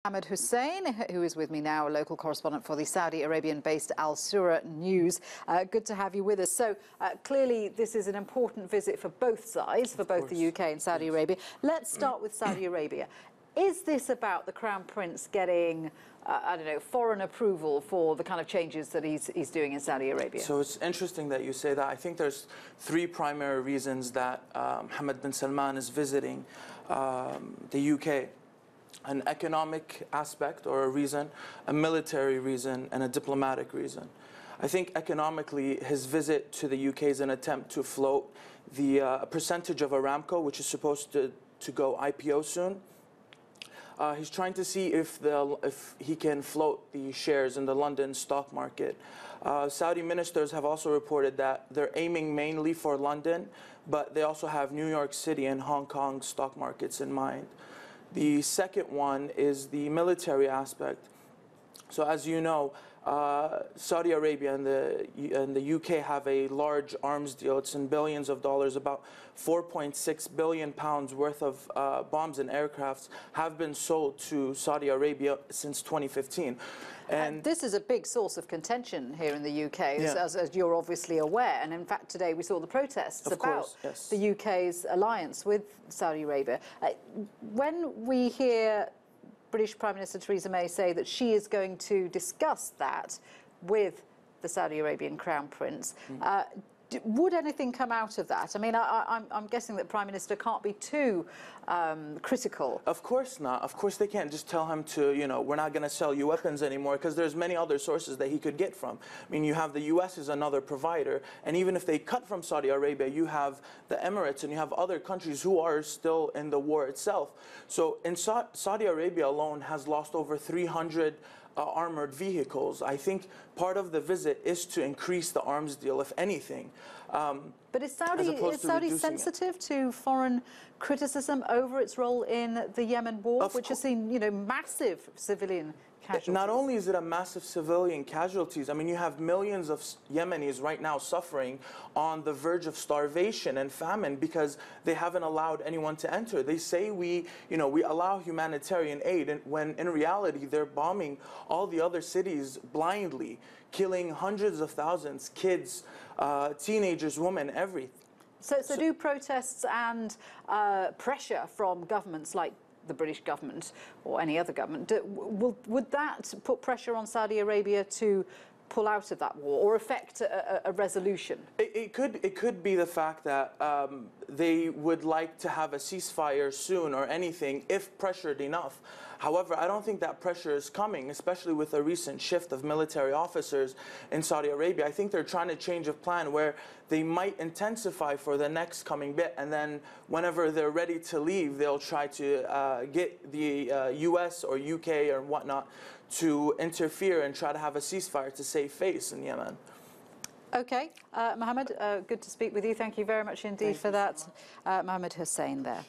Mohammed Husain, who is with me now, a local correspondent for the Saudi Arabian-based Al Sura News. Good to have you with us. So clearly this is an important visit for both sides, for both the UK and Saudi Arabia. Let's start with Saudi Arabia. Is this about the Crown Prince getting, I don't know, foreign approval for the kind of changes that he's doing in Saudi Arabia? So it's interesting that you say that. I think there's three primary reasons that Mohammed bin Salman is visiting the UK. An economic aspect or a reason, a military reason, and a diplomatic reason. I think economically his visit to the UK is an attempt to float the percentage of Aramco, which is supposed to go IPO soon. He's trying to see if he can float the shares in the London stock market. Saudi ministers have also reported that they're aiming mainly for London, but they also have New York City and Hong Kong stock markets in mind. The second one is the military aspect. So as you know, Saudi Arabia and the UK have a large arms deal. It's in billions of dollars. About 4.6 billion pounds worth of bombs and aircrafts have been sold to Saudi Arabia since 2015. And this is a big source of contention here in the UK, as you're obviously aware. And in fact, today we saw the protests about the UK's alliance with Saudi Arabia. When we hear British Prime Minister Theresa May say that she is going to discuss that with the Saudi Arabian Crown Prince, would anything come out of that? I mean, I'm guessing that Prime Minister can't be too critical. Of course not. Of course they can't just tell him to, you know, we're not going to sell you weapons anymore, because there's many other sources that he could get from. I mean, you have the US as another provider, and even if they cut from Saudi Arabia, you have the Emirates and you have other countries who are still in the war itself. So in Saudi Arabia alone has lost over 300 armored vehicles. I think part of the visit is to increase the arms deal, if anything. But is Saudi sensitive to foreign criticism over its role in the Yemen war, which has seen, you know, massive civilian casualties? Not only is it a massive civilian casualties, I mean, you have millions of Yemenis right now suffering on the verge of starvation and famine because they haven't allowed anyone to enter. They say we allow humanitarian aid, and when in reality they're bombing all the other cities blindly, killing hundreds of thousands, kids, teenagers, women, everything. So do protests and pressure from governments like the British government or any other government, would that put pressure on Saudi Arabia to pull out of that war or affect a resolution? It could be the fact that they would like to have a ceasefire soon or anything if pressured enough. However, I don't think that pressure is coming, especially with a recent shift of military officers in Saudi Arabia. I think they're trying to change a plan where they might intensify for the next coming bit, and then whenever they're ready to leave, they'll try to get the US or UK or whatnot to interfere and try to have a ceasefire to save face in Yemen. Okay, Mohammed, good to speak with you. Thank you very much indeed for that. Mohammed Husain there.